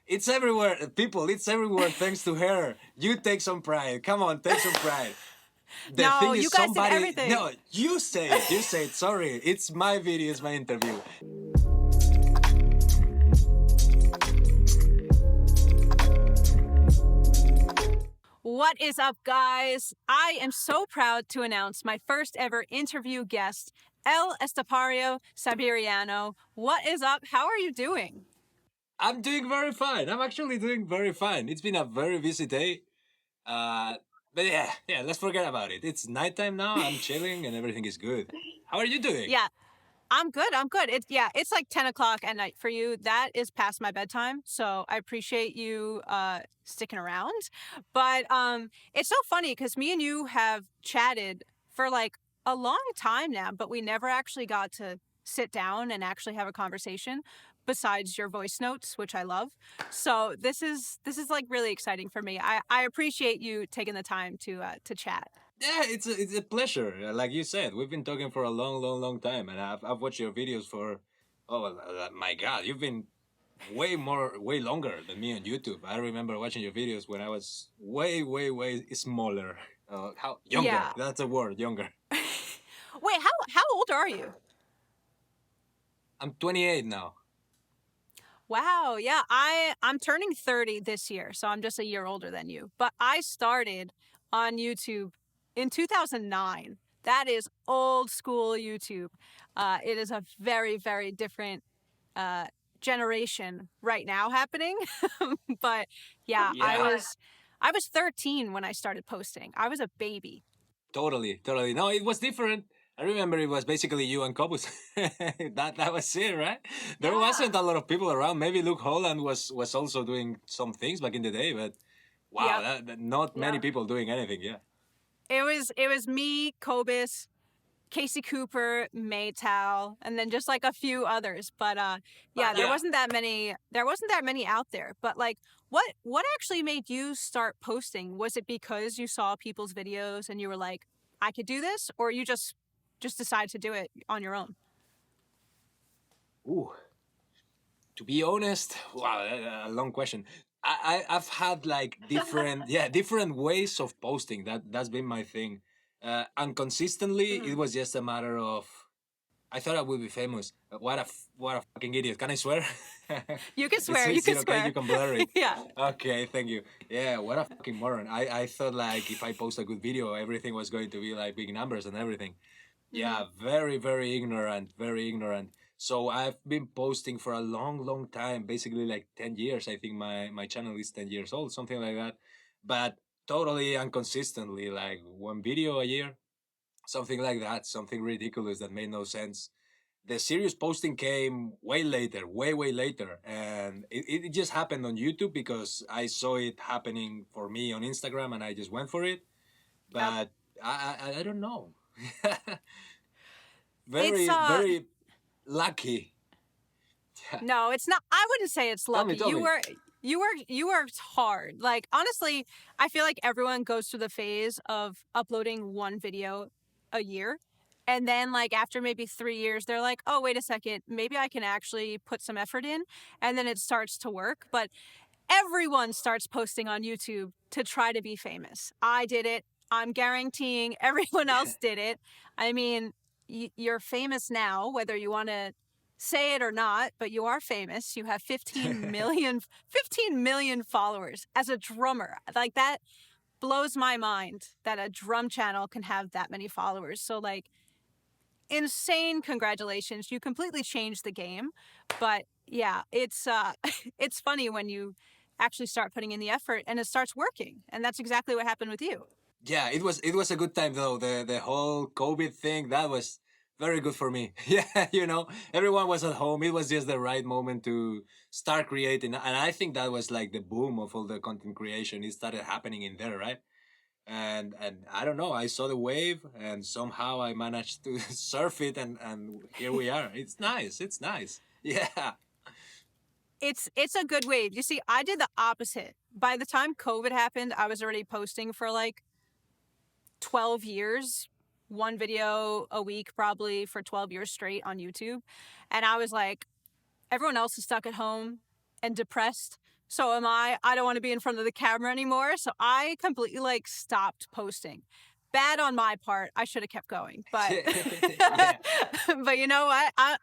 It's everywhere, people. It's everywhere thanks to her. You take some pride. Come on, take some pride. The No, thing you is, guys did somebody. everything. No, you say it. You say it. Sorry, it's my video. It's my interview. What is up, guys? I am so proud to announce my first ever interview guest, Estepario Siberiano. What is up? How are you doing? I'm doing very fine. I'm actually doing very fine. It's been a very busy day. But yeah. Let's forget about it. It's nighttime now. I'm chilling and everything is good. How are you doing? Yeah, I'm good. I'm good. It's like 10 o'clock at night for you. That is past my bedtime. So I appreciate you sticking around. But it's so funny because me and you have chatted for like a long time now, but we never actually got to sit down and actually have a conversation besides your voice notes, which I love. So this is like really exciting for me. I appreciate you taking the time to chat. Yeah, it's a pleasure. Like you said, we've been talking for a long time, and I've watched your videos for. Oh my God, you've been way longer than me on YouTube. I remember watching your videos when I was way smaller. How younger? Yeah. That's a word, younger. Wait, how old are you? I'm 28 now. Wow, yeah, I'm turning 30 this year, so I'm just a year older than you. But I started on YouTube in 2009. That is old school YouTube. It is a very different uh, generation right now happening. But yeah, Yeah, I was 13 when I started posting. I was a baby. totally. No, it was different. I remember it was basically you and Cobus. That was it, right? There Yeah. wasn't a lot of people around. Maybe Luke Holland was also doing some things back in the day, but wow, Yep. not many people doing anything. Yeah. It was me, Cobus, Casey Cooper, Maytal, and then just like a few others. But yeah, there Yeah. wasn't that many. There wasn't that many out there. But like, what actually made you start posting? Was it because you saw people's videos and you were like, I could do this, or you just decided to do it on your own? Ooh. To be honest, wow, a long question. I've had like different different ways of posting. That's been my thing. And consistently, it was just a matter of I thought I would be famous. What a fucking idiot! Can I swear? You can swear. You Is can it okay? swear. You can blur it. Yeah. Okay, thank you. Yeah, what a fucking moron. I thought like if I post a good video, everything was going to be like big numbers and everything. Mm-hmm. Yeah, very ignorant, very ignorant. So I've been posting for a long time, basically like 10 years. I think my channel is 10 years old, something like that. But totally inconsistently, like one video a year, something like that, something ridiculous that made no sense. The serious posting came way later, way later. And it just happened on YouTube because I saw it happening for me on Instagram and I just went for it. Yep. But I don't know. It's Very lucky. Yeah. No, it's not. I wouldn't say it's lucky. Tell me. You worked hard. Like honestly, I feel like everyone goes through the phase of uploading one video a year. And then like after maybe 3 years, they're like, oh, wait a second, maybe I can actually put some effort in. And then it starts to work. But everyone starts posting on YouTube to try to be famous. I did it. I'm guaranteeing everyone else did it. I mean, you're famous now, whether you want to say it or not, but you are famous. You have 15 million followers as a drummer. Like that blows my mind that a drum channel can have that many followers. So like insane congratulations. You completely changed the game. But yeah, it's it's funny when you actually start putting in the effort and it starts working. And that's exactly what happened with you. Yeah, it was a good time though. The whole COVID thing that was very good for me. Yeah, everyone was at home. It was just the right moment to start creating, and I think that was like the boom of all the content creation. It started happening in there, right? And I don't know. I saw the wave, and somehow I managed to surf it, and here we are. It's nice. It's nice. Yeah. It's a good wave. You see, I did the opposite. By the time COVID happened, I was already posting for like 12 years, one video a week, probably for 12 years straight on YouTube. And I was like, everyone else is stuck at home and depressed. So am I. I don't want to be in front of the camera anymore. So I completely like stopped posting. Bad on my part. I should have kept going, but Yeah. but you know what?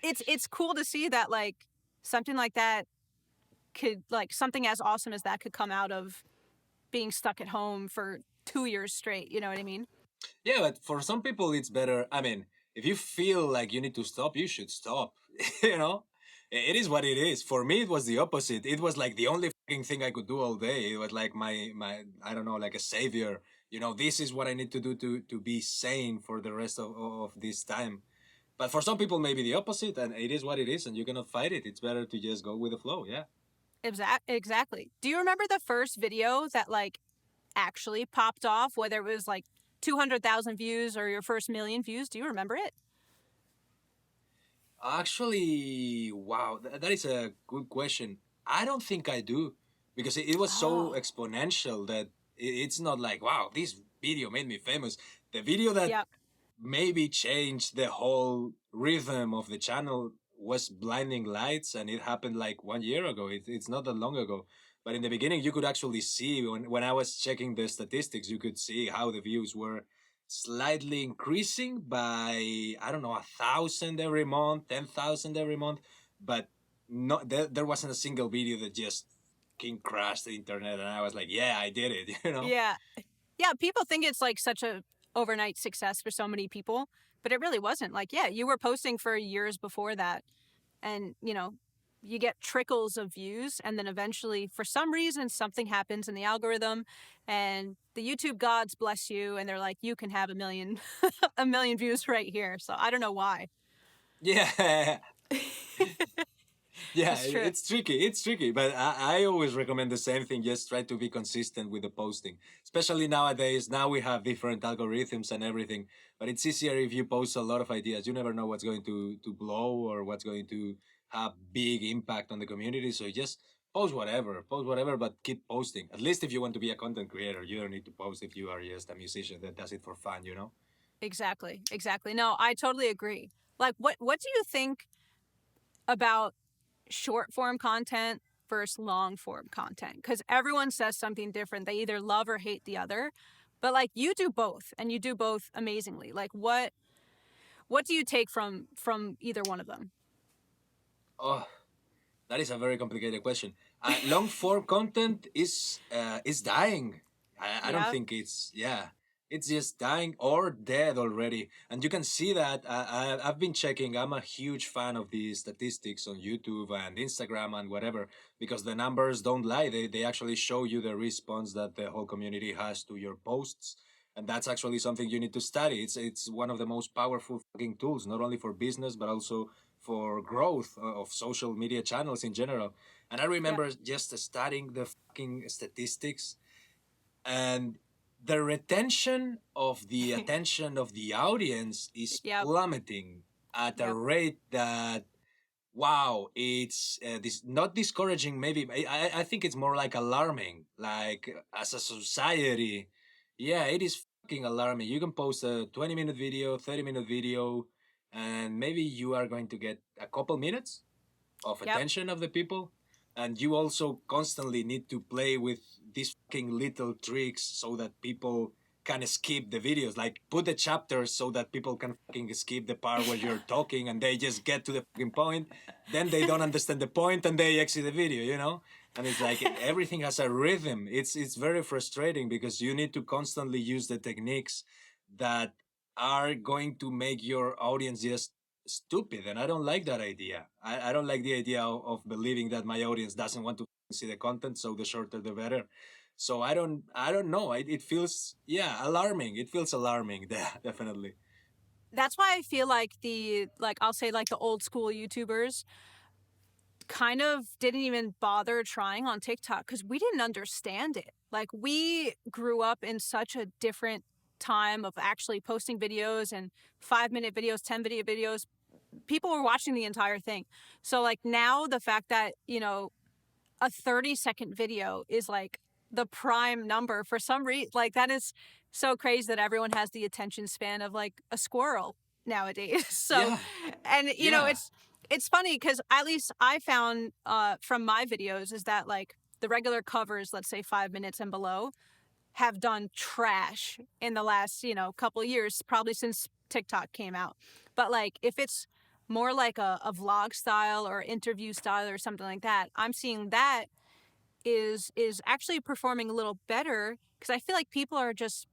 It's cool to see that like something like that could like something as awesome as that could come out of being stuck at home for 2 years straight. You know what I mean? Yeah, but for some people it's better. I mean, if you feel like you need to stop, you should stop. you know, it is what it is. For me, it was the opposite. It was like the only fucking thing I could do all day. It was like my I don't know, like a savior. This is what I need to do to be sane for the rest of this time. But for some people, maybe the opposite, and it is what it is, and you cannot fight it. It's better to just go with the flow. Yeah. Exactly. Do you remember the first video that like actually popped off, whether it was like 200,000 views or your first million views? Do you remember it? Actually, wow, that is a good question. I don't think I do because it was so Oh, exponential that it's not like, wow, this video made me famous. The video that yep, maybe changed the whole rhythm of the channel was Blinding Lights, and it happened like 1 year ago. It's not that long ago. But in the beginning, you could actually see when I was checking the statistics, you could see how the views were slightly increasing by, I don't know, 1,000 every month, 10,000 every month. But there wasn't a single video that just king crashed the internet. And I was like, yeah, I did it, yeah, yeah. People think it's like such a overnight success for so many people, but it really wasn't. Like, yeah, you were posting for years before that, and you get trickles of views, and then eventually, for some reason, something happens in the algorithm, and the YouTube gods bless you, and they're like, you can have a million, a million views right here. So I don't know why. Yeah. Yeah, It's true. it's tricky. It's tricky, but I always recommend the same thing. Just try to be consistent with the posting, especially nowadays. Now we have different algorithms and everything, but it's easier if you post a lot of ideas. You never know what's going to blow or what's going to have big impact on the community. So you just post whatever, but keep posting. At least if you want to be a content creator, you don't need to post if you are just a musician that does it for fun. Exactly. Exactly. No, I totally agree. Like, what do you think about short form content versus long form content? Because everyone says something different. They either love or hate the other. But like you do both, and you do both amazingly. Like what do you take from either one of them? Oh, that is a very complicated question. Long form content is dying. I don't Yeah. think it's just dying or dead already. And you can see that. I've been checking. I'm a huge fan of the statistics on YouTube and Instagram and whatever because the numbers don't lie. They actually show you the response that the whole community has to your posts. And that's actually something you need to study. It's one of the most powerful fucking tools, not only for business but also for growth of social media channels in general. And I Yep. remember just studying the fucking statistics and the retention of the attention of the audience is Yep. plummeting at a Yep. rate that wow, it's this not discouraging. Maybe I think it's more like alarming. Like as a society, yeah, it is fucking alarming. You can post a 20-minute video, 30-minute video, and maybe you are going to get a couple minutes of Yep. attention of the people, and you also constantly need to play with these fucking little tricks so that people can skip the videos, like put the chapters so that people can fucking skip the part where you're talking and they just get to the fucking point, then they don't understand the point and they exit the video. And it's like everything has a rhythm. It's very frustrating because you need to constantly use the techniques that are going to make your audience just stupid, and I don't like that idea. I don't like the idea of believing that my audience doesn't want to see the content, so the shorter the better. So I don't know. It feels, yeah, alarming. It feels alarming. Definitely. That's why I feel like I'll say like the old school YouTubers kind of didn't even bother trying on TikTok because we didn't understand it. Like we grew up in such a different time of actually posting videos and 5 minute videos, 10 video videos. People were watching the entire thing. So like now the fact that, a 30-second video is like the prime number for some reason, like that is so crazy that everyone has the attention span of like a squirrel nowadays. So, Yeah, and yeah. it's funny because at least I found from my videos is that like the regular covers, let's say 5 minutes and below, have done trash in the last, couple years, probably since TikTok came out. But like if it's more like a vlog style or interview style or something like that, I'm seeing that is actually performing a little better because I feel like people are just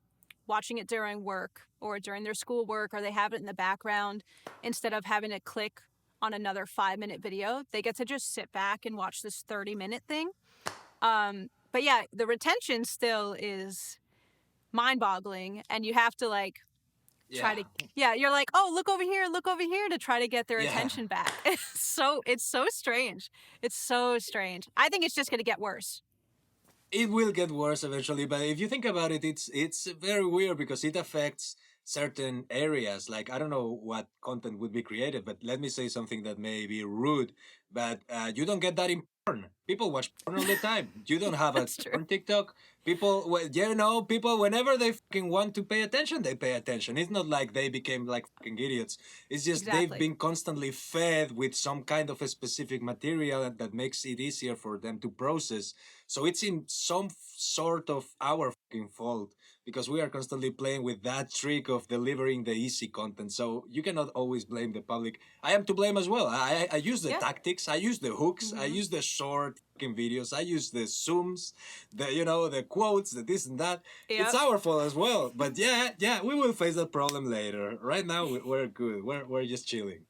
watching it during work or during their schoolwork, or they have it in the background instead of having to click on another 5 minute video. They get to just sit back and watch this 30-minute thing. But yeah, the retention still is mind boggling, and you have to like try Yeah, to, yeah, you're like, oh, look over here to try to get their yeah. attention back. It's so strange. It's so strange. I think it's just going to get worse. It will get worse eventually, but if you think about it, it's very weird because it affects certain areas. Like I don't know what content would be created, but let me say something that may be rude, but you don't get that in porn. People watch porn all the time. You don't have a That's true. porn TikTok. People, people whenever they fucking want to pay attention, they pay attention. It's not like they became like fucking idiots. It's just they've Exactly. been constantly fed with some kind of a specific material that makes it easier for them to process, so it's in some sort of our fucking fault because we are constantly playing with that trick of delivering the easy content. So you cannot always blame the public. I am to blame as well. I use the Yeah. tactics, I use the hooks, I Mm-hmm. use the short fucking videos, I use the zooms, the quotes, the this and that. It's Yep. our fault as well. But yeah, we will face that problem later. Right now we're good. We're just chilling.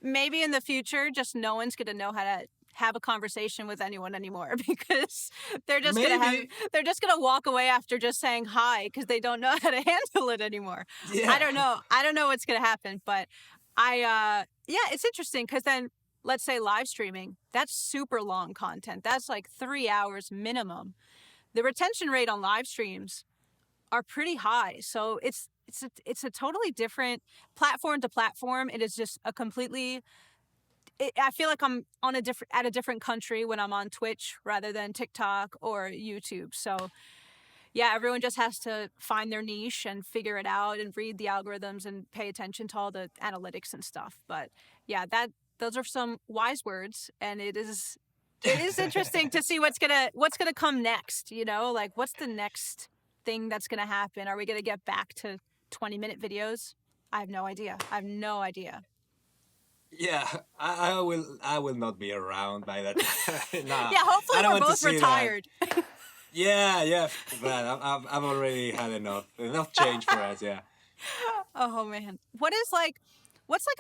Maybe in the future, just no one's going to know how to have a conversation with anyone anymore because Maybe. they're just going to walk away after just saying hi because they don't know how to handle it anymore. Yeah. I don't know what's going to happen, but yeah, it's interesting because then let's say live streaming, that's super long content. That's like 3 hours minimum. The retention rate on live streams are pretty high. So it's a totally different platform to platform. It is just a completely, I feel like I'm on at a different country when I'm on Twitch rather than TikTok or YouTube. So yeah, everyone just has to find their niche and figure it out and read the algorithms and pay attention to all the analytics and stuff. But yeah, those are some wise words, and it is interesting to see what's gonna come next. Like what's the next thing that's gonna happen? Are we gonna get back to 20-minute videos? I have no idea. I have no idea. Yeah, I will not be around by that time. Nah, Yeah, hopefully I don't we're want to both see that. retired. Yeah, that. I've already had enough change for us. Yeah. Oh man. What's like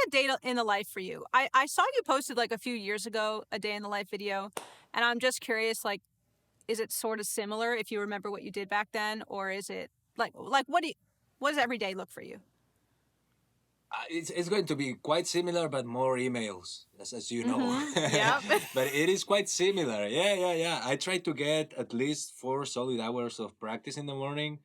a day in the life for you? I saw you posted like a few years ago a day in the life video, and I'm just curious, like, is it sort of similar if you remember what you did back then, or is it like what does every day look for you? It's going to be quite similar, but more emails, as you know. Mm-hmm. Yep. But it is quite similar. Yeah. I try to get at least 4 solid hours of practice in the morning,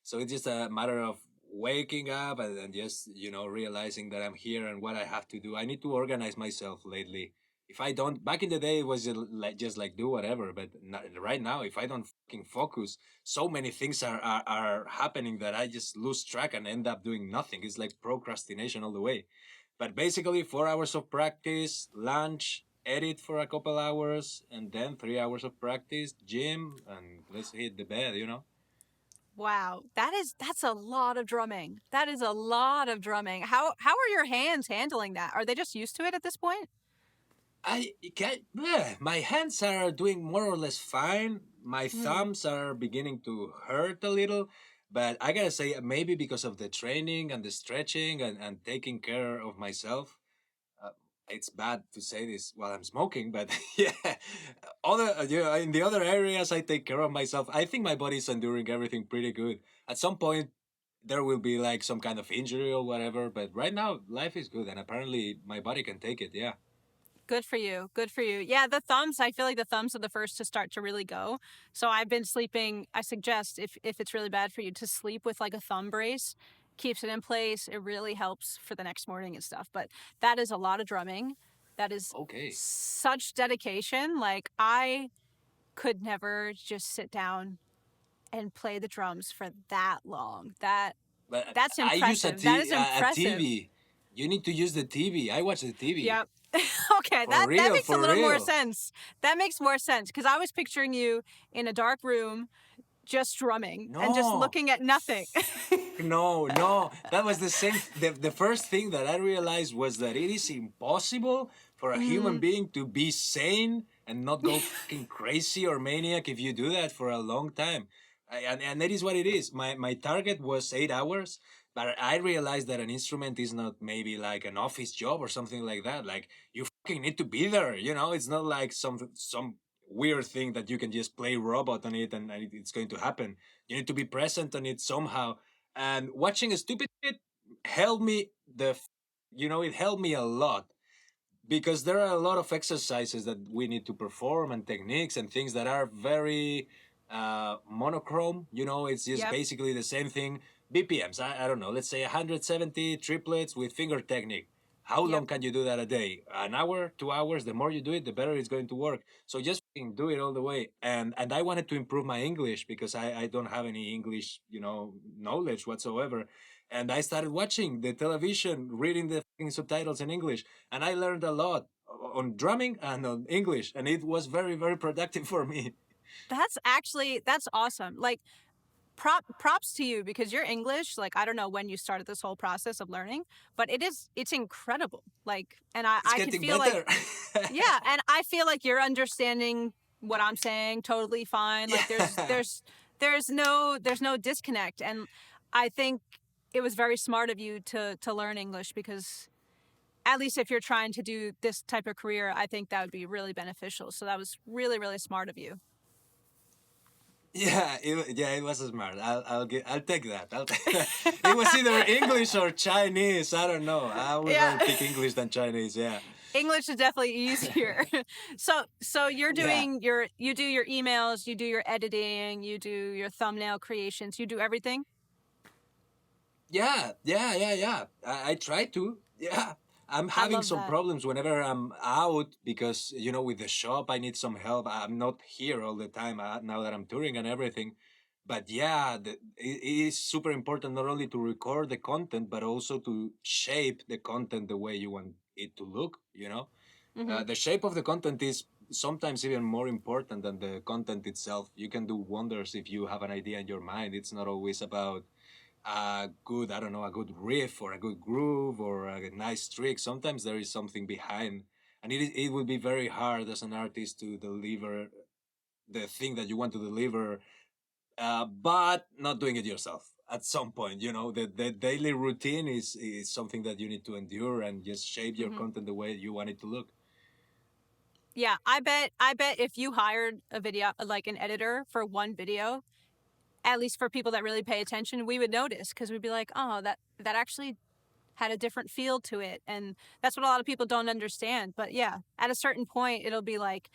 so it's just a matter of waking up and just realizing that I'm here and what I have to do. I need to organize myself lately. If I don't, back in the day, it was just like do whatever. But not, right now, if I don't fucking focus, so many things are happening that I just lose track and end up doing nothing. It's like procrastination all the way. But basically, 4 hours of practice, lunch, edit for a couple hours, and then 3 hours of practice, gym, and let's hit the bed. Wow, that's a lot of drumming. That is a lot of drumming. How are your hands handling that? Are they just used to it at this point? I can my hands are doing more or less fine. My Hmm. thumbs are beginning to hurt a little, but I gotta say maybe because of the training and the stretching and taking care of myself. Uh, it's bad to say this while I'm smoking, but yeah, in the other areas I take care of myself. I think my body's enduring everything pretty good. At some point, there will be like some kind of injury or whatever, but right now life is good, and apparently my body can take it. Yeah. Good for you. Good for you. Yeah, the thumbs, I feel like the thumbs are the first to start to really go. So I've been sleeping, I suggest if it's really bad for you to sleep with like a thumb brace. Keeps it in place. It really helps for the next morning and stuff. But that is a lot of drumming. That is Okay. such dedication. Like I could never just sit down and play the drums for that long. But That's I use impressive. That is a impressive. TV. You need to use the TV. I watch the TV. Yep. Okay, For that real, makes a for little more real. sense. That makes more sense because I was picturing you in a dark room just drumming and just No. looking at nothing. No, no. That was the same. The first thing that I realized was that it is impossible for a human Mm, being to be sane and not go fucking crazy or maniac if you do that for a long time. And that is what it is. My target was 8 hours, but I realized that an instrument is not maybe like an office job or something like that. Like you fucking need to be there. You know, it's not like some weird thing that you can just play robot on it and it's going to happen. You need to be present on it somehow. And watching a stupid shit helped me it helped me a lot because there are a lot of exercises that we need to perform and techniques and things that are very monochrome. You know, it's just yep, basically the same thing. BPMs, I don't know, let's say 170 triplets with finger technique. How yep. long can you do that a day? An hour, 2 hours? The more you do it, the better it's going to work. So just do it all the way. And I wanted to improve my English because I don't have any English, knowledge whatsoever. And I started watching the television, reading the subtitles in English, and I learned a lot on drumming and on English, and it was very, very productive for me. That's awesome. Like props to you because your English, like I don't know when you started this whole process of learning, but it's incredible. Like and It's I could getting feel like better. yeah, and I feel like you're understanding what I'm saying totally fine. Like Yeah. there's no disconnect and I think it was very smart of you to learn English because at least if you're trying to do this type of career, I think that would be really beneficial. So that was really, really smart of you. It was smart. I'll take that. I'll take that. It was either English or Chinese. I don't know. I would rather Yeah. pick English than Chinese. Yeah. English is definitely easier. So you're Yeah. doing you do your emails, you do your editing, you do your thumbnail creations, you do everything? Yeah. I try to. Yeah. I'm I having love some that. problems whenever I'm out because, with the shop, I need some help. I'm not here all the time now that I'm touring and everything. But yeah, it is super important not only to record the content, but also to shape the content the way you want it to look. Mhm. The shape of the content is sometimes even more important than the content itself. You can do wonders if you have an idea in your mind. It's not always about I don't know, a good riff or a good groove or a nice trick. Sometimes there is something behind, and it would be very hard as an artist to deliver the thing that you want to deliver, but not doing it yourself. At some point, the daily routine is something that you need to endure and just shape your Mhm. content the way you want it to look. Yeah, I bet if you hired a video like an editor for one video, at least for people that really pay attention, we would notice because we'd be like, "Oh, that actually had a different feel to it." And that's what a lot of people don't understand. But yeah, at a certain point it'll be like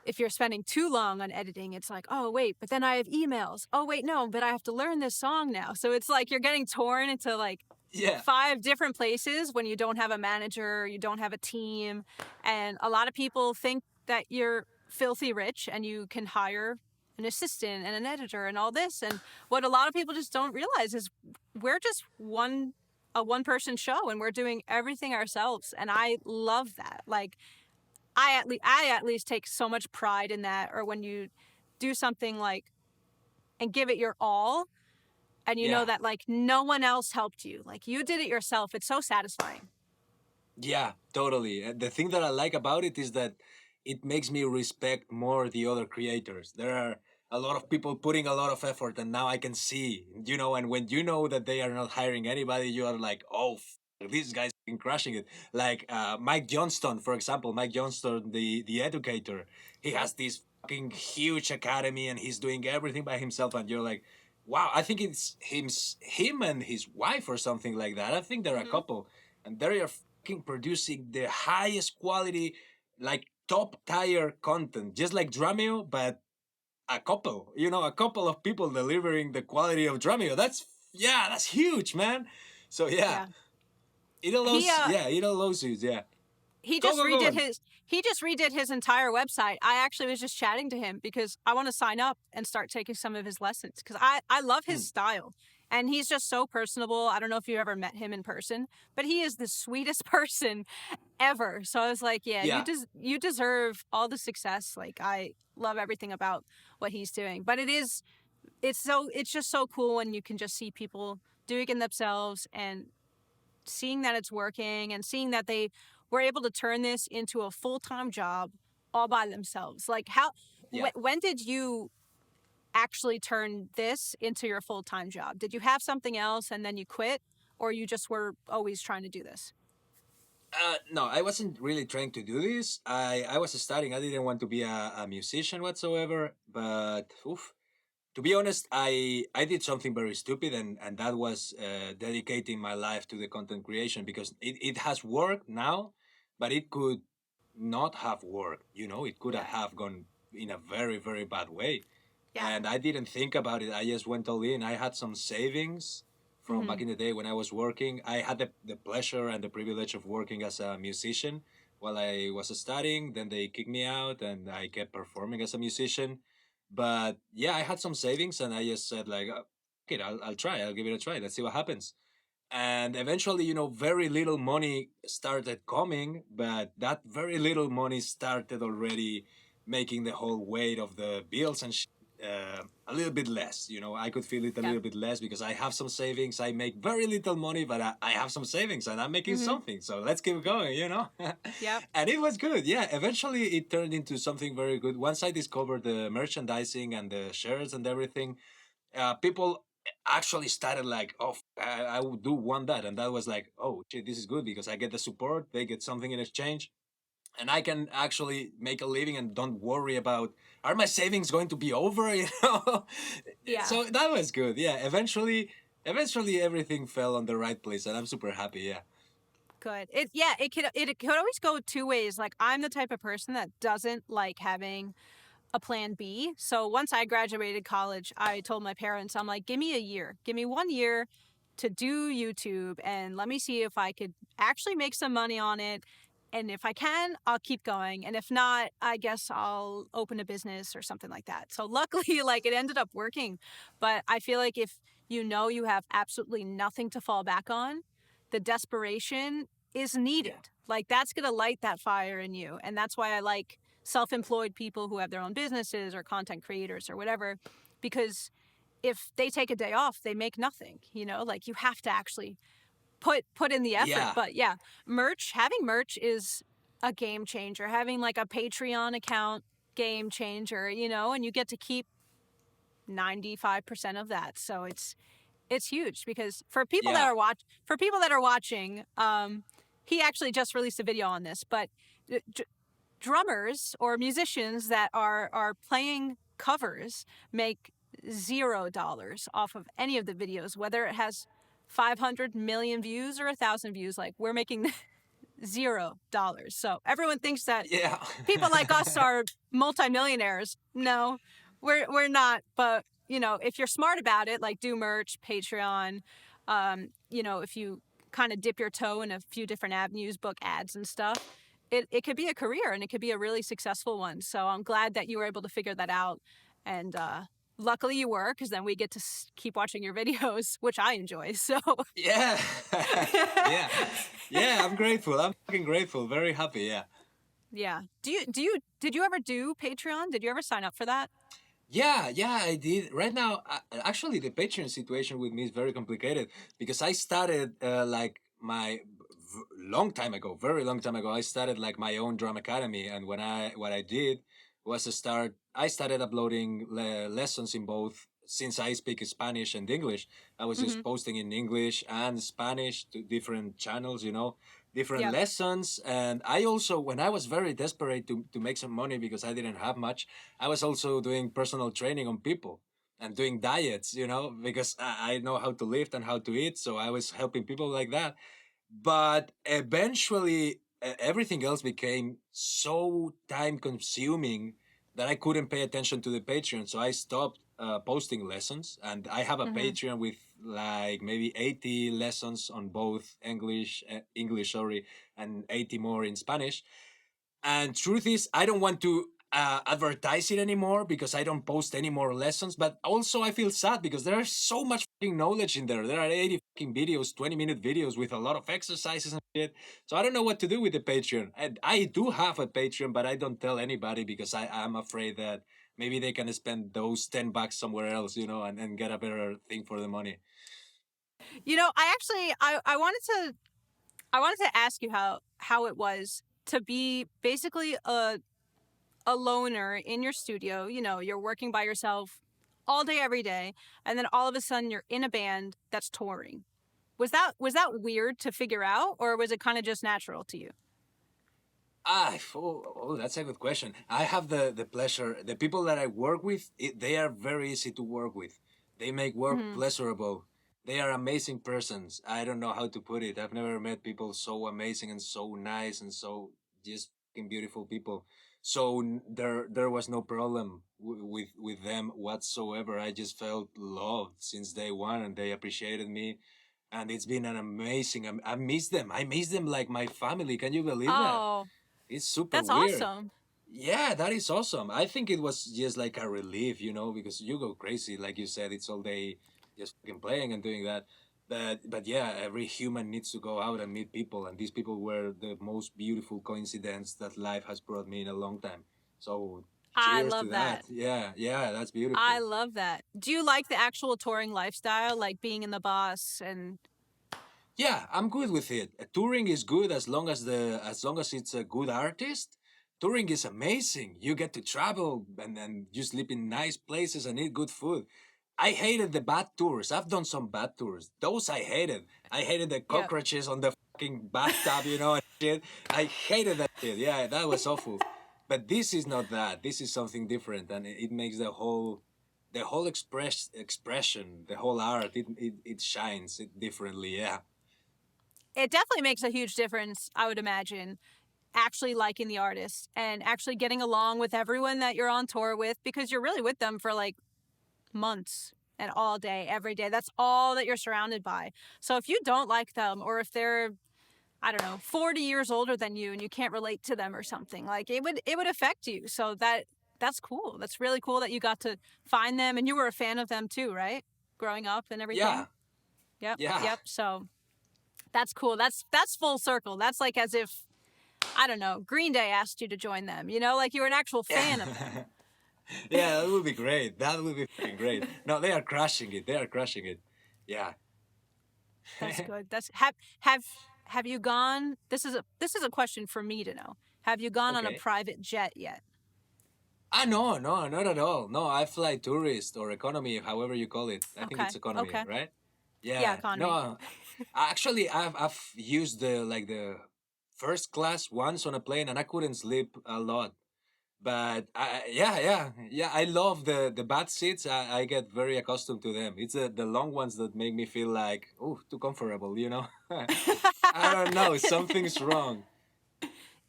if you're spending too long on editing, it's like, "Oh, wait, but then I have emails. Oh, wait, no, but I have to learn this song now." So it's like you're getting torn into like Yeah, 5 different places when you don't have a manager, you don't have a team, and a lot of people think that you're filthy rich and you can hire an assistant and an editor and all this, and what a lot of people just don't realize is we're just a one person show and we're doing everything ourselves, and I love that. Like I at least take so much pride in that, or when you do something like and give it your all and you know yeah. that like no one else helped you, like you did it yourself. It's so satisfying. Yeah, totally. The thing that I like about it is that it makes me respect more the other creators. There are a lot of people putting a lot of effort, and now I can see. And when you know that they are not hiring anybody, you are like, oh, this guy's been crushing it. Like Mike Johnston, for example, Mike Johnston, the educator, he has this fucking huge academy, and he's doing everything by himself, and you're like, wow, I think it's him and his wife or something like that. I think they're a Mm-hmm. couple, and they are producing the highest quality, like top tier content, just like Drumeo, but a couple of people delivering the quality of Drumeo. That's huge, man. So yeah, Yeah. He it allows you, yeah. he Go, just go, go redid on. his entire website. I actually was just chatting to him because I want to sign up and start taking some of his lessons because I love his Hmm. style. And he's just so personable. I don't know if you ever met him in person, but he is the sweetest person ever. So I was like, yeah, Yeah, you deserve all the success. Like, I love everything about what he's doing. But it's just so cool when you can just see people doing it themselves and seeing that it's working and seeing that they were able to turn this into a full-time job all by themselves. Like, yeah. when did you actually turn this into your full-time job? Did you have something else and then you quit, or you just were always trying to do this? No, I wasn't really trying to do this. I was studying. I didn't want to be a musician whatsoever. But oof, to be honest, I did something very stupid, and that was dedicating my life to the content creation because it has worked now, but it could not have worked. It could Yeah. have gone in a very, very bad way. Yeah. And I didn't think about it. I just went all in. I had some savings from Mm-hmm. back in the day when I was working. I had the pleasure and the privilege of working as a musician while I was studying. Then they kicked me out, and I kept performing as a musician. But yeah, I had some savings, and I just said like, okay, I'll try. I'll give it a try. Let's see what happens. And eventually, very little money started coming, but that very little money started already making the whole weight of the bills and a little bit less. I could feel it a Yeah. little bit less because I have some savings. I make very little money, but I have some savings and I'm making Mm-hmm. something. So let's keep going. Yep. And it was good. Yeah, eventually it turned into something very good. Once I discovered the merchandising and the shirts and everything, people actually started like, oh, I would do want that. And that was like, oh, shit, this is good because I get the support, they get something in exchange, and I can actually make a living and don't worry about are my savings going to be over, Yeah. So that was good. Yeah, eventually everything fell on the right place, and I'm super happy. Yeah, Good. It could always go two ways. Like, I'm the type of person that doesn't like having a plan B. So once I graduated college, I told my parents, I'm like, give me a year. Give me 1 year to do YouTube and let me see if I could actually make some money on it. And if I can, I'll keep going. And if not, I guess I'll open a business or something like that. So luckily, like, it ended up working. But I feel like if you have absolutely nothing to fall back on, the desperation is yeah, needed. Like, that's going to light that fire in you. And that's why I like self-employed people who have their own businesses or content creators or whatever, because if they take a day off, they make nothing. Like, you have to actually put in the effort. yeah, But yeah, having merch is a game changer. Having like a Patreon account, game changer. And you get to keep 95% of that. So it's huge, because yeah, for people that are watching, he actually just released a video on this, but drummers or musicians that are playing covers make $0 off of any of the videos, whether it has 500 million views or 1,000 views. Like, we're making $0. So everyone thinks that yeah. people like us are multimillionaires. No, we're not. But if you're smart about it, like, do merch, Patreon, if you kind of dip your toe in a few different avenues, book ads and stuff, it could be a career, and it could be a really successful one. So I'm glad that you were able to figure that out. And luckily you were, because then we get to keep watching your videos, which I enjoy. So Yeah, yeah, yeah. I'm grateful. I'm fucking grateful. Very happy. Yeah. yeah. Did you ever do Patreon? Did you ever sign up for that? Yeah, I did. Right now, actually, the Patreon situation with me is very complicated because I started like my long time ago, very long time ago. I started like my own drum academy, and what I did was I started uploading lessons in both. Since I speak Spanish and English, I was Mm-hmm. just posting in English and Spanish to different channels. Different Yep. lessons. And I also, when I was very desperate to make some money because I didn't have much, I was also doing personal training on people and doing diets, because I know how to lift and how to eat. So I was helping people like that. But eventually, everything else became so time consuming that I couldn't pay attention to the Patreon. So I stopped posting lessons. And I have a Mm-hmm. Patreon with like maybe 80 lessons on both English, sorry, and 80 more in Spanish. And truth is, I don't want to. advertise it anymore because I don't post any more lessons. But also I feel sad because there's so much fucking knowledge in there. There are 80 fucking videos, 20-minute videos with a lot of exercises and shit. So I don't know what to do with the Patreon. And I do have a Patreon, but I don't tell anybody because I'm afraid that maybe they can spend those $10 somewhere else, and get a better thing for the money. I actually I wanted to ask you how it was to be basically a loner in your studio. You're working by yourself all day every day, and then all of a sudden you're in a band that's touring. Was that weird to figure out, or was it kind of just natural to you? That's a good question. I have the pleasure. The people that I work with, they are very easy to work with. They make work Mm-hmm. pleasurable. They are amazing persons. I don't know how to put it. I've never met people so amazing and so nice and so just fucking beautiful people. So there was no problem with them whatsoever. I just felt loved since day one, and they appreciated me. And it's been an amazing. I miss them. I miss them like my family. Can you believe that? Oh, It's super that's weird. awesome. Yeah, that is awesome. I think it was just like a relief, because you go crazy, like you said, it's all day just fucking playing and doing that. But yeah, every human needs to go out and meet people, and these people were the most beautiful coincidence that life has brought me in a long time. So I cheers to love that. that. Yeah, yeah, that's I beautiful. love that. Do you like the actual touring lifestyle, like being in the bus and Yeah, I'm good with it. Touring is good as long as it's a good artist. Touring is amazing. You get to travel and you sleep in nice places and eat good food. I hated the bad tours. I've done some bad tours. Those I hated. I hated the yep. cockroaches on the fucking bathtub, and shit. I hated that shit. Yeah, that was awful. But this is not that. This is something different, and it makes the whole expression, the whole art, it shines it differently. Yeah. It definitely makes a huge difference, I would imagine, actually liking the artist and actually getting along with everyone that you're on tour with, because you're really with them for like months and all day, every day. That's all that you're surrounded by. So if you don't like them, or if they're, I don't know, 40 years older than you and you can't relate to them or something, like it would affect you. So that's cool. That's really cool that you got to find them and you were a fan of them too, right? Growing up and everything. Yeah, Yep. yeah. Yep. So that's cool. That's full circle. That's like as if, I don't know, Green Day asked you to join them, like you were an actual fan of them. Yeah. Yeah, that would be great. That would be fucking great. No, they are crushing it. They are crushing it. Yeah. That's good. Have you gone, this is a question for me to know. Have you gone on a Okay. private jet yet? No, no, not at all. No, I fly tourist or economy, however you call it. I think Okay. it's economy, Okay. right? Yeah, Yeah. economy. No, actually, I've used the first class once on a plane, and I couldn't sleep a lot. But yeah, yeah, yeah. I love the bad seats. I get very accustomed to them. It's the long ones that make me feel like, oh, too comfortable. I don't know. Something's wrong.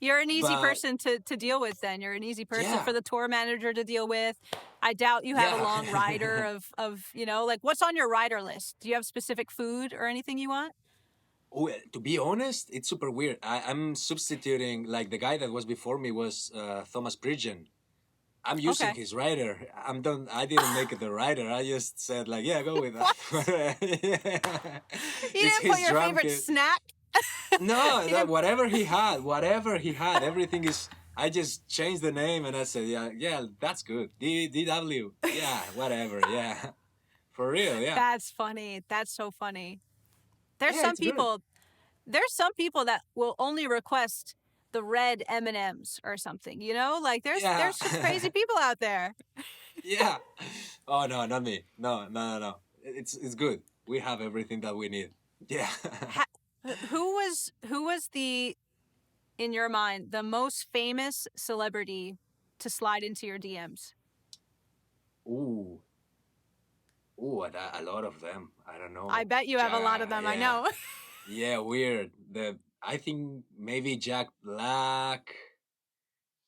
You're an easy But person to deal with then. You're an easy person yeah, for the tour manager to deal with. I doubt you have a yeah. long rider of, like what's on your rider list? Do you have specific food or anything you want? Oh, to be honest, it's super weird. I'm substituting, like the guy that was before me was Thomas Pridgen. I'm using Okay. his rider. I'm done. I didn't make it the rider. I just said like, yeah, go with What? that. Yeah. You It's didn't put his your drum favorite kit. snack? No, You that didn't whatever he had, everything is. I just changed the name and I said, yeah, yeah, that's good. DW, yeah, whatever, yeah, for real, yeah, That's funny. That's so funny. There's yeah, some it's good. people there's some people that will only request the red M&Ms or something, Like Yeah, there's just crazy people out there. yeah. Oh no, not me. No, no, no, no. It's good. We have everything that we need. Yeah. Ha- who was the, in your mind, the most famous celebrity to slide into your DMs? Ooh, ooh, a lot of them. I don't I know. bet you have a lot of them, I Yeah, know. yeah, weird. I think maybe Jack Black.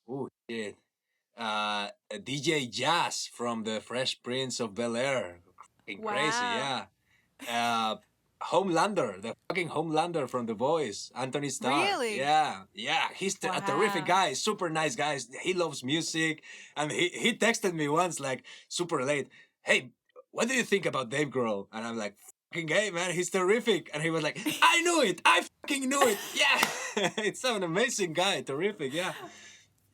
Ooh, shit. DJ Jazz from the Fresh Prince of Bel Air. Fucking crazy, Wow. yeah. Uh, Homelander, the fucking Homelander from The Voice, Anthony Starr. Really? Yeah, yeah, he's a terrific Wow. guy, super nice guy. He loves music, and he texted me once, like super late. Hey, what do you think about Dave Grohl? And I'm like, fucking hey man, he's terrific. And he was like, I knew it, I fucking knew it. Yeah, it's an amazing guy, terrific. Yeah,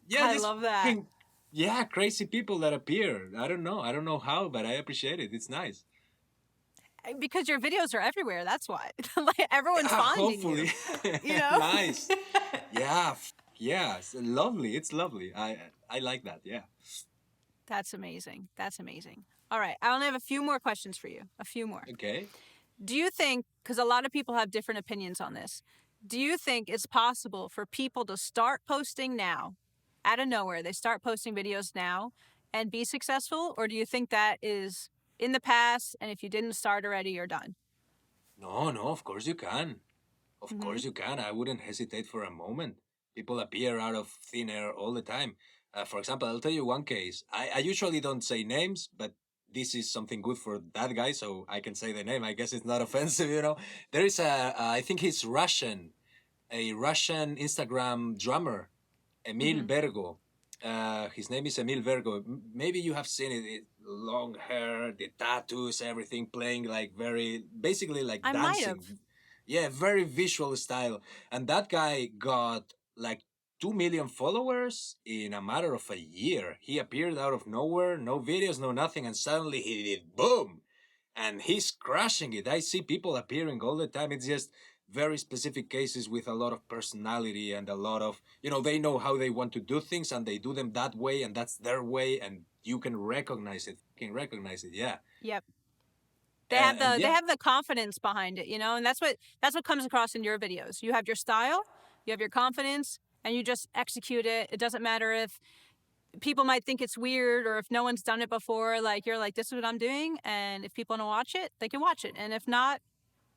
yeah, I just love that. fucking yeah, crazy people that appear. I don't know how, but I appreciate it. It's nice. Because your videos are everywhere. That's why. Like everyone's Yeah, finding you. hopefully. You know? Nice. Yeah, yeah, it's lovely. It's lovely. I like that. Yeah. That's amazing. That's amazing. All right. I only have a few more questions for you. A few more. Okay. Do you think, because a lot of people have different opinions on this, do you think it's possible for people to start posting now, out of nowhere, they start posting videos now and be successful? Or do you think that is in the past and if you didn't start already, you're done? No, no, of course you can. Of Mm-hmm. course you can. I wouldn't hesitate for a moment. People appear out of thin air all the time. For example, I'll tell you one case. I usually don't say names, but this is something good for that guy, so I can say the name. I guess it's not offensive, you know. There is I think he's Russian, a Russian Instagram drummer, Emil Mm-hmm. Vergo. His name is Emil Vergo. Maybe you have seen it. Long hair, the tattoos, everything, playing like very, basically like I might have. dancing. Yeah, very visual style. And that guy got like 2 million followers in a matter of a year. He appeared out of nowhere, no videos, no nothing, and suddenly he did boom. And he's crushing it. I see people appearing all the time. It's just very specific cases with a lot of personality and a lot of, they know how they want to do things and they do them that way and that's their way and you can recognize it. You can recognize it. Yeah. Yep. And They yeah, have the confidence behind it, you know, and that's what comes across in your videos. You have your style, you have your confidence, and you just execute it. It doesn't matter if people might think it's weird or if no one's done it before. Like you're like, this is what I'm doing, and if people want to watch it, they can watch it, and if not,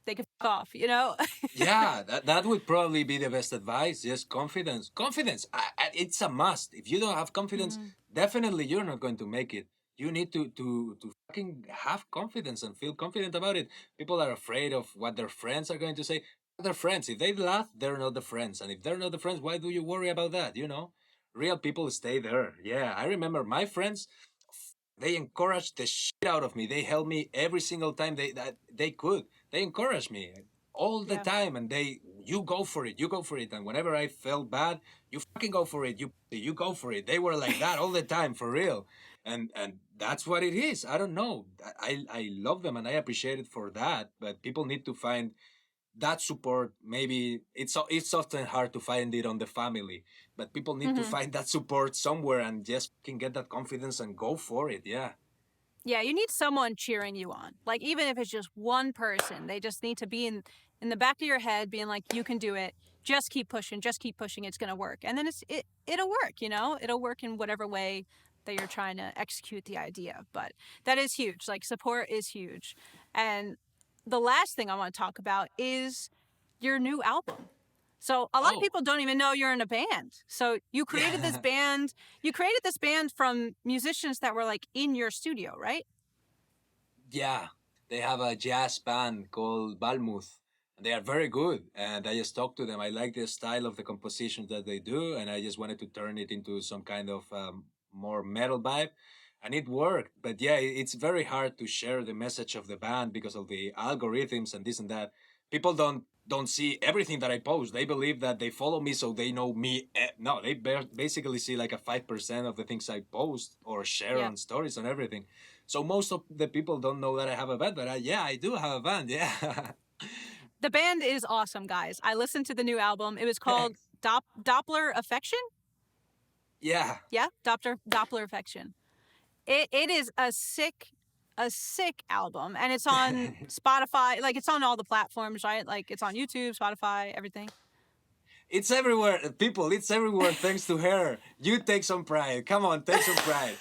they can fuck off, you know. yeah, that would probably be the best advice. Just confidence. Confidence. It's a must. If you don't have confidence, Mm-hmm. definitely you're not going to make it. You need to fucking have confidence and feel confident about it. People are afraid of what their friends are going to say. They're friends. If they laugh, they're not the friends. And if they're not the friends, why do you worry about that? Real people stay there. Yeah, I remember my friends. They encouraged the shit out of me. They helped me every single time they could. They encouraged me all the Yeah. time, and you go for it, you go for it. And whenever I felt bad, you fucking go for it, you go for it. They were like that all the time, for real. And that's what it is. I don't know. I love them and I appreciate it for that. But people need to find that support. Maybe it's often hard to find it on the family, but people need to Mm-hmm. find that support somewhere and just can get that confidence and go for it. Yeah. Yeah, you need someone cheering you on. Like even if it's just one person, they just need to be in the back of your head, being like, "You can do it. Just keep pushing. Just keep pushing. It's gonna work." And then it'll work. You know, it'll work in whatever way that you're trying to execute the idea. But that is huge. Like support is huge. And the last thing I want to talk about is your new album. So a lot of Oh. people don't even know you're in a band. So you created this Yeah. band. You created this band from musicians that were like in your studio, right? Yeah, they have a jazz band called Balmuth. And they are very good. And I just talked to them. I like the style of the compositions that they do. And I just wanted to turn it into some kind of more metal vibe. And it worked. But yeah, it's very hard to share the message of the band because of the algorithms and this and that. People don't see everything that I post. They believe that they follow me so they know me. No, they basically see like a 5% of the things I post or share Yep. on stories and everything. So most of the people don't know that I have a band, but yeah, I do have a band. Yeah. The band is awesome, guys. I listened to the new album. It was called Thanks. Doppler Affection. Yeah. Yeah, Doppler Affection. It is a sick album, and it's on Spotify. Like it's on all the platforms, right? Like it's on YouTube, Spotify, everything. It's everywhere, people. It's everywhere thanks to her. You take some pride. Come on, take some pride.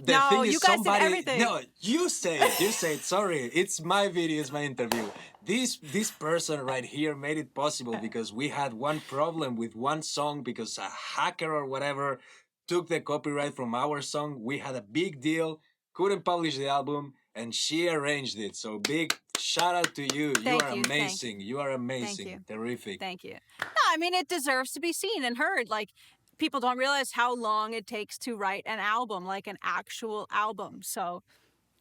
The No, thing you is, guys did somebody. everything. No, you say it. You say it. Sorry, it's my video. It's my interview. This person right here made it possible because we had one problem with one song because a hacker or whatever took the copyright from our song. We had a big deal. Couldn't publish the album, and she arranged it. So big Shout out to you. You are Thank you. amazing. You are amazing. you. Terrific. Thank you. No, I mean, it deserves to be seen and heard. Like, people don't realize how long it takes to write an album, like an actual album. So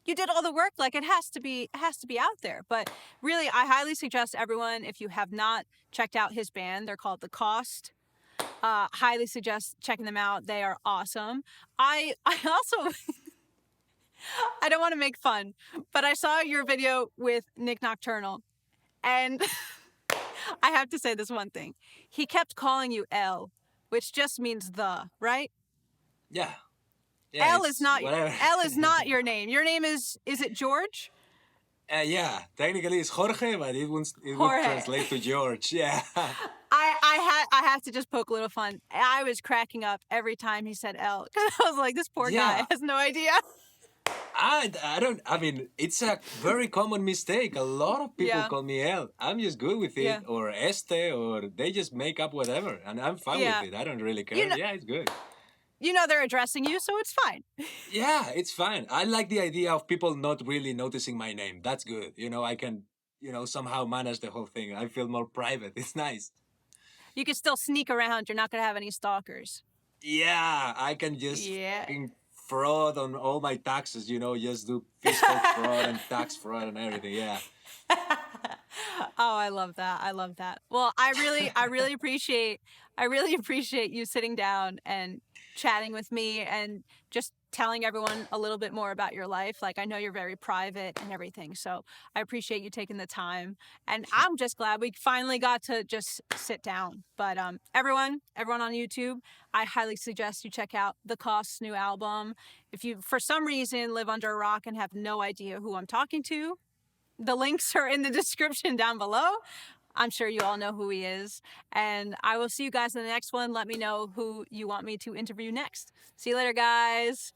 you did all the work. Like, it has to be out there. But really, I highly suggest everyone, if you have not checked out his band, they're called The Cost. Highly suggest checking them out. They are awesome. I also I don't want to make fun, but I saw your video with Nick Nocturnal, and I have to say this one thing. He kept calling you L, which just means the, right? Yeah. L is not whatever. L is not your name. Your name is it George? Yeah, technically it's Jorge, but it would Jorge. translate to George. Yeah. I have to just poke a little fun. I was cracking up every time he said L, because I was like, this poor guy has no idea. I mean, it's a very common mistake. A lot of people call me El. I'm just good with it, or Este, or they just make up whatever, and I'm fine with it. I don't really care. Yeah, it's good. You know they're addressing you, so it's fine. Yeah, it's fine. I like the idea of people not really noticing my name. That's good. You know, I can, somehow manage the whole thing. I feel more private. It's nice. You can still sneak around. You're not going to have any stalkers. Yeah, I can just fraud on all my taxes, just do fiscal fraud and tax fraud and everything. Yeah. Oh, I love that. I love that. Well, I really appreciate you sitting down and chatting with me and just telling everyone a little bit more about your life. Like, I know you're very private and everything, so I appreciate you taking the time. And I'm just glad we finally got to just sit down. But everyone on YouTube, I highly suggest you check out The Cost's new album. If you, for some reason, live under a rock and have no idea who I'm talking to, the links are in the description down below. I'm sure you all know who he is. And I will see you guys in the next one. Let me know who you want me to interview next. See you later, guys.